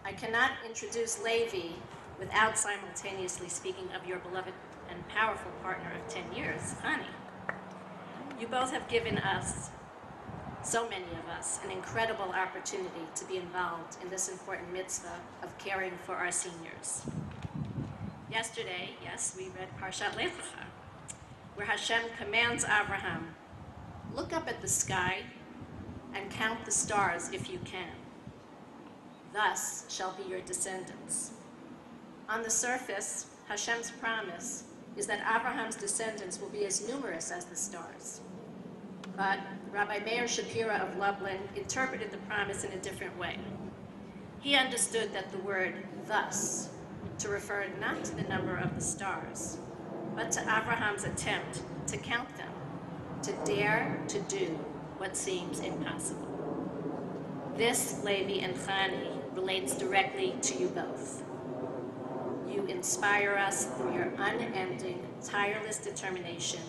I cannot introduce Levi without simultaneously speaking of your beloved and powerful partner of 10 years, Hani. You both have given us, so many of us, an incredible opportunity to be involved in this important mitzvah of caring for our seniors. Yesterday, yes, we read Parshat Lech Lecha, where Hashem commands Abraham, look up at the sky and count the stars if you can. Thus shall be your descendants. On the surface, Hashem's promise is that Abraham's descendants will be as numerous as the stars. But Rabbi Meir Shapira of Lublin interpreted the promise in a different way. He understood that the word thus to refer not to the number of the stars, but to Abraham's attempt to count them, to dare to do what seems impossible. This, Levi and Chani, relates directly to you both. You inspire us through your unending, tireless determination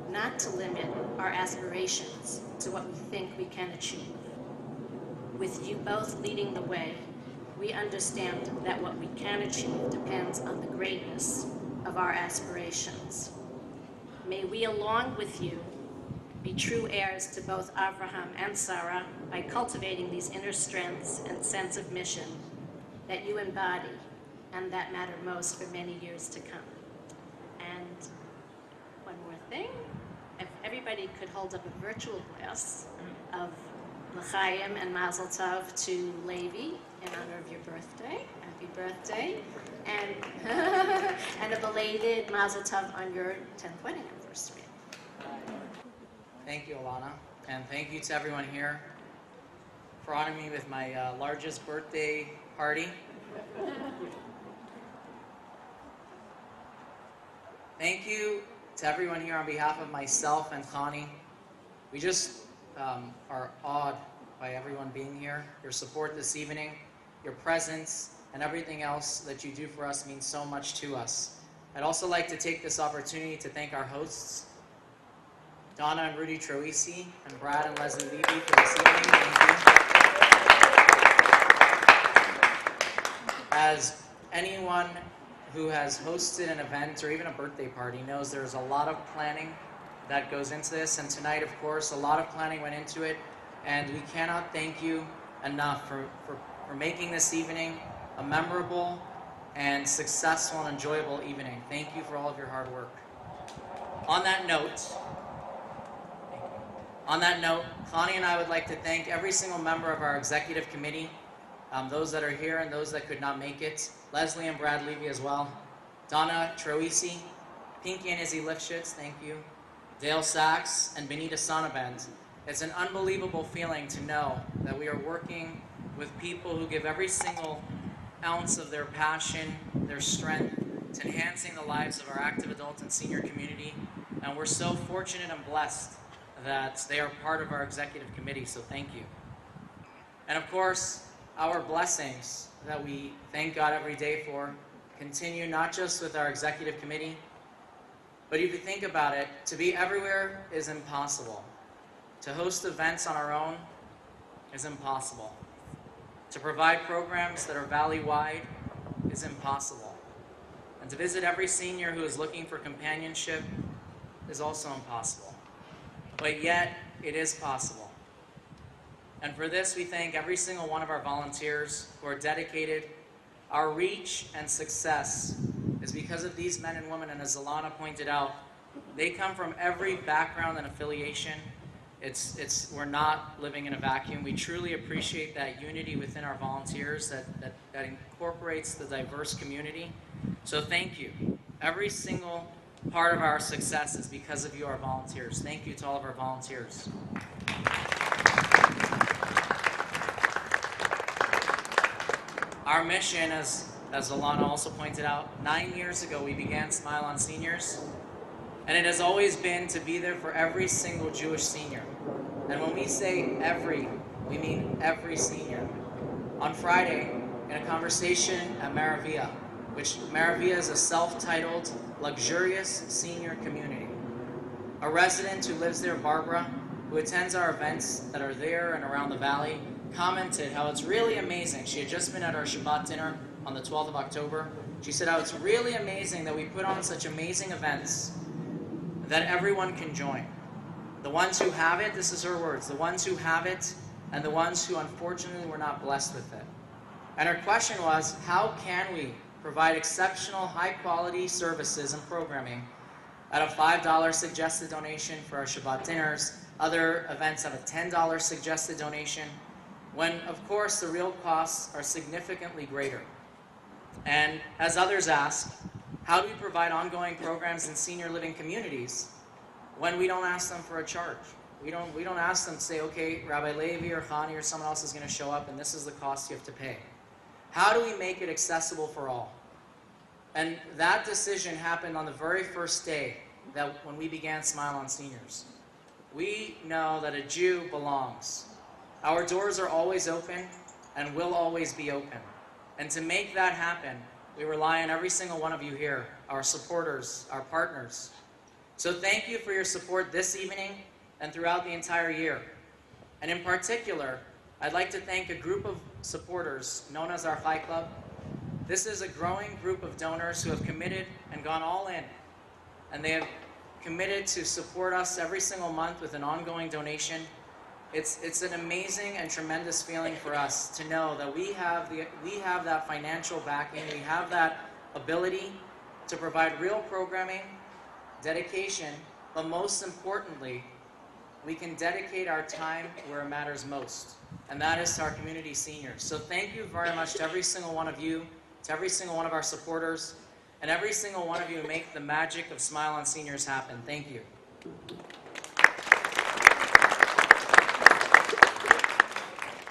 not to limit our aspirations to what we think we can achieve. With you both leading the way, we understand that what we can achieve depends on the greatness of our aspirations. May we, along with you, be true heirs to both Abraham and Sarah by cultivating these inner strengths and sense of mission that you embody and that matter most for many years to come. And one more thing, if everybody could hold up a virtual glass of L'chaim and Mazel Tov to Levi in honor of your birthday. Happy birthday. And a belated Mazel Tov on your 10th wedding anniversary. Thank you, Alana, and thank you to everyone here for honoring me with my largest birthday party. Thank you to everyone here on behalf of myself and Chani. We just are awed by everyone being here. Your support this evening, your presence, and everything else that you do for us means so much to us. I'd also like to take this opportunity to thank our hosts, Donna and Rudy Troisi, and Brad and Leslie Levy for this evening. Thank you. As anyone who has hosted an event or even a birthday party knows, there's a lot of planning that goes into this, and tonight, of course, a lot of planning went into it, and we cannot thank you enough for making this evening a memorable and successful and enjoyable evening. Thank you for all of your hard work. On that note, Connie and I would like to thank every single member of our executive committee, those that are here and those that could not make it, Leslie and Brad Levy as well, Donna Troisi, Pinky and Izzy Lifshitz, thank you, Dale Sachs, and Benita Sonnabend. It's an unbelievable feeling to know that we are working with people who give every single ounce of their passion, their strength, to enhancing the lives of our active adult and senior community. And we're so fortunate and blessed that they are part of our executive committee, so thank you. And of course, our blessings that we thank God every day for continue not just with our executive committee, but if you think about it, to be everywhere is impossible. To host events on our own is impossible. To provide programs that are valley-wide is impossible. And to visit every senior who is looking for companionship is also impossible. But yet, it is possible. And for this, we thank every single one of our volunteers who are dedicated. Our reach and success is because of these men and women, and as Alana pointed out, they come from every background and affiliation. We're not living in a vacuum. We truly appreciate that unity within our volunteers that incorporates the diverse community. So thank you. Every single part of our success is because of you, our volunteers. Thank you to all of our volunteers. Our mission, as Alana also pointed out, 9 years ago we began Smile on Seniors, and it has always been to be there for every single Jewish senior. And when we say every, we mean every senior. On Friday, in a conversation at Maravilla, which Maravilla is a self-titled, luxurious senior community. A resident who lives there, Barbara, who attends our events that are there and around the valley, commented how it's really amazing. She had just been at our Shabbat dinner on the 12th of October. She said how it's really amazing that we put on such amazing events that everyone can join. The ones who have it, this is her words, the ones who have it and the ones who unfortunately were not blessed with it. And her question was, how can we provide exceptional, high-quality services and programming at a $5 suggested donation for our Shabbat dinners, other events at a $10 suggested donation, when, of course, the real costs are significantly greater. And as others ask, how do we provide ongoing programs in senior living communities when we don't ask them for a charge? We don't ask them to say, okay, Rabbi Levi or Chani or someone else is going to show up and this is the cost you have to pay. How do we make it accessible for all? And that decision happened on the very first day that when we began Smile on Seniors. We know that a Jew belongs. Our doors are always open and will always be open. And to make that happen, we rely on every single one of you here, our supporters, our partners. So thank you for your support this evening and throughout the entire year. And in particular, I'd like to thank a group of supporters known as our Chai Club. This is a growing group of donors who have committed and gone all in. And they have committed to support us every single month with an ongoing donation. It's an amazing and tremendous feeling for us to know that we have that financial backing, we have that ability to provide real programming, dedication, but most importantly, we can dedicate our time where it matters most, and that is to our community seniors. So thank you very much to every single one of you, to every single one of our supporters, and every single one of you who make the magic of Smile on Seniors happen. Thank you.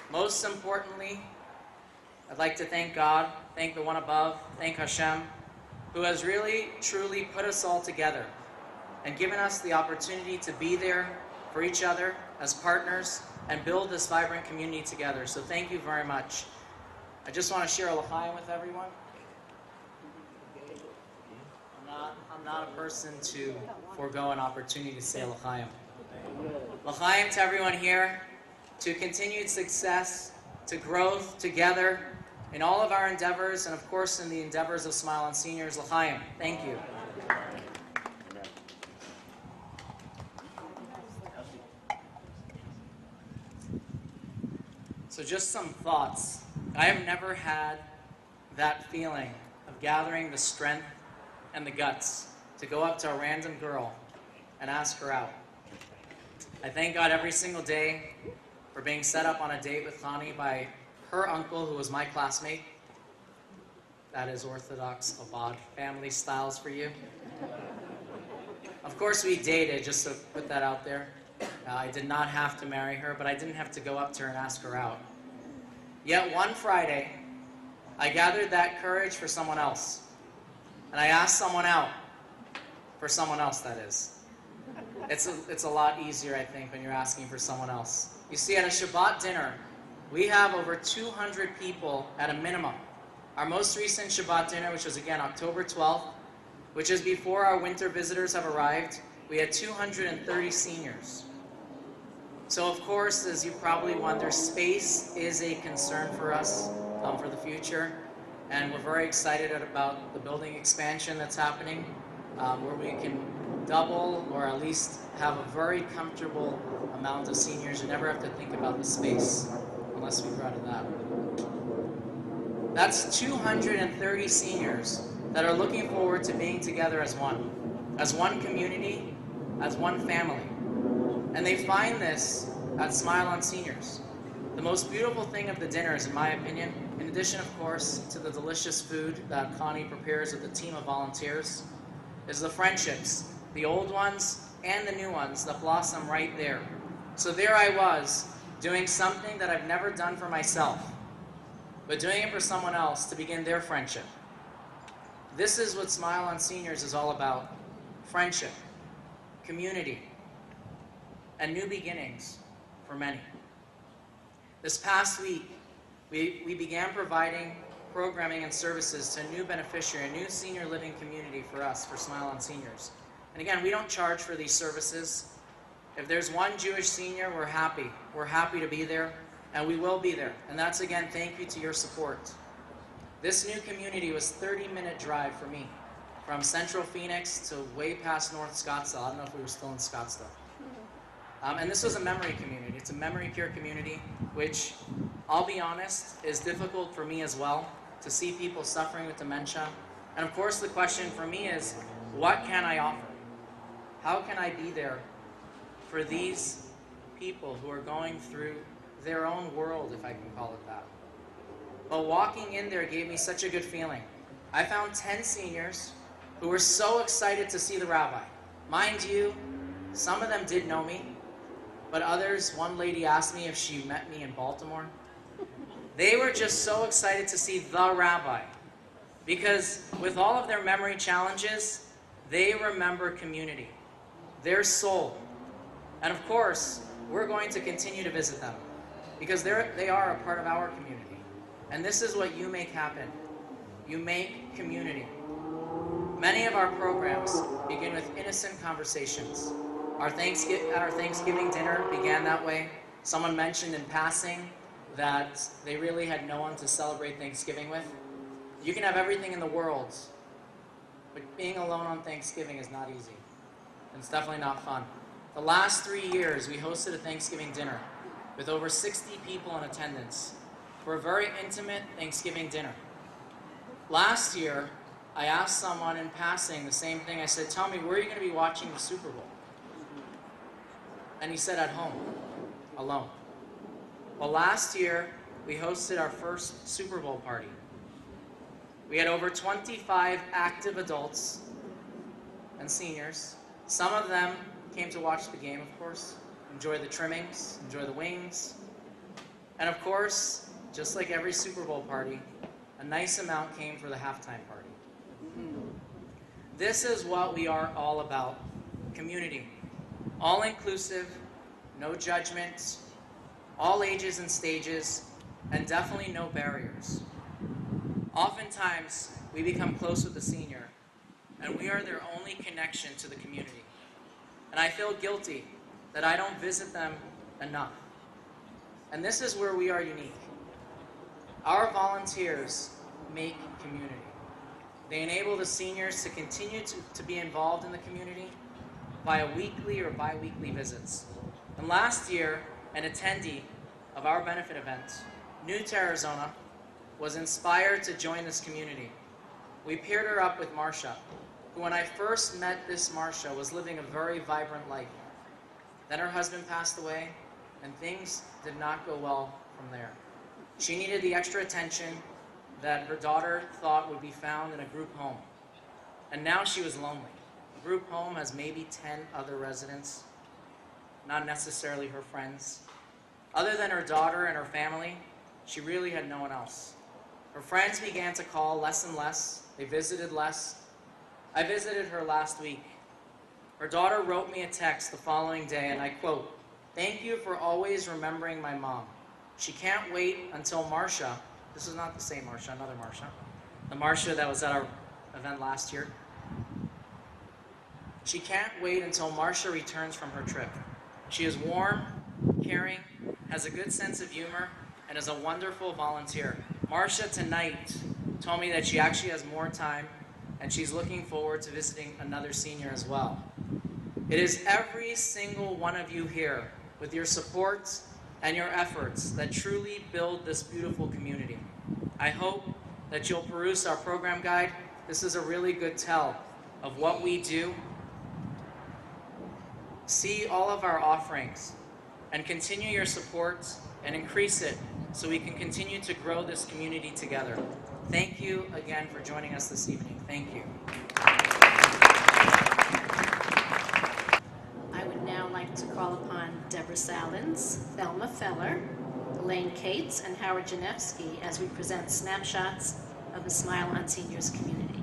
Most importantly, I'd like to thank God, thank the one above, thank Hashem, who has really, truly put us all together and given us the opportunity to be there for each other as partners and build this vibrant community together. So thank you very much. I just want to share a l'chaim with everyone. I'm not a person to forego an opportunity to say l'chaim. L'chaim to everyone here, to continued success, to growth together in all of our endeavors, and of course in the endeavors of Smile on Seniors. L'chaim. Thank you. So just some thoughts. I have never had that feeling of gathering the strength and the guts to go up to a random girl and ask her out. I thank God every single day for being set up on a date with Chani by her uncle, who was my classmate. That is Orthodox Chabad family styles for you. Of course we dated, just to put that out there. I did not have to marry her, but I didn't have to go up to her and ask her out. Yet one Friday, I gathered that courage for someone else. And I asked someone out. For someone else, that is. It's a lot easier, I think, when you're asking for someone else. You see, at a Shabbat dinner, we have over 200 people at a minimum. Our most recent Shabbat dinner, which was again October 12th, which is before our winter visitors have arrived, we had 230 seniors. So of course, as you probably wonder, space is a concern for us for the future. And we're very excited about the building expansion that's happening, where we can double or at least have a very comfortable amount of seniors. You never have to think about the space unless we grow to that. That's 230 seniors that are looking forward to being together as one community, as one family. And they find this at Smile on Seniors. The most beautiful thing of the dinners, in my opinion, in addition, of course, to the delicious food that Connie prepares with a team of volunteers, is the friendships, the old ones and the new ones that blossom right there. So there I was, doing something that I've never done for myself, but doing it for someone else to begin their friendship. This is what Smile on Seniors is all about: friendship, community, and new beginnings for many. This past week, we began providing programming and services to a new beneficiary, a new senior living community for us, for Smile on Seniors. And again, we don't charge for these services. If there's one Jewish senior, we're happy. We're happy to be there. and we will be there. And that's, again, thank you to your support. This new community was a 30-minute drive for me, from Central Phoenix to way past North Scottsdale. I don't know if we were still in Scottsdale. And this was a memory community. It's a memory care community, which, I'll be honest, is difficult for me as well, to see people suffering with dementia. And of course, the question for me is, what can I offer? How can I be there for these people who are going through their own world, if I can call it that? But walking in there gave me such a good feeling. I found 10 seniors who were so excited to see the rabbi. Mind you, some of them did know me, but others, one lady asked me if she met me in Baltimore. They were just so excited to see the rabbi, because with all of their memory challenges, they remember community, their soul. And of course, we're going to continue to visit them, because they are a part of our community. And this is what you make happen. You make community. Many of our programs begin with innocent conversations. At our Thanksgiving dinner began that way. Someone mentioned in passing that they really had no one to celebrate Thanksgiving with. You can have everything in the world, but being alone on Thanksgiving is not easy. It's definitely not fun. The last 3 years, we hosted a Thanksgiving dinner with over 60 people in attendance for a very intimate Thanksgiving dinner. Last year, I asked someone in passing the same thing. I said, tell me, where are you going to be watching the Super Bowl? And he said, at home, alone. Well, last year, we hosted our first Super Bowl party. We had over 25 active adults and seniors. Some of them came to watch the game, of course, enjoy the trimmings, enjoy the wings. And of course, just like every Super Bowl party, a nice amount came for the halftime party. This is what we are all about, community. All-inclusive, no judgments, all ages and stages, and definitely no barriers. Oftentimes, we become close with the senior, and we are their only connection to the community. And I feel guilty that I don't visit them enough. And this is where we are unique. Our volunteers make community. They enable the seniors to continue to be involved in the community via weekly or bi-weekly visits. And last year, an attendee of our benefit event, new to Arizona, was inspired to join this community. We paired her up with Marcia, who when I first met this Marcia was living a very vibrant life. Then her husband passed away, and things did not go well from there. She needed the extra attention that her daughter thought would be found in a group home. And now she was lonely. The group home has maybe 10 other residents, not necessarily her friends. Other than her daughter and her family, she really had no one else. Her friends began to call less and less. They visited less. I visited her last week. Her daughter wrote me a text the following day, and I quote, "Thank you for always remembering my mom. She can't wait until Marcia," this is not the same Marcia, another Marcia, the Marcia that was at our event last year. "She can't wait until Marcia returns from her trip. She is warm, caring, has a good sense of humor, and is a wonderful volunteer. Marcia tonight told me that she actually has more time, and she's looking forward to visiting another senior as well." It is every single one of you here, with your support and your efforts, that truly build this beautiful community. I hope that you'll peruse our program guide. This is a really good tell of what we do. See all of our offerings and continue your support and increase it so we can continue to grow this community together. Thank you again for joining us this evening. Thank you. I would now like to call upon Deborah Salins, Thelma Feller, Elaine Cates, and Howard Janevsky as we present snapshots of the Smile on Seniors community.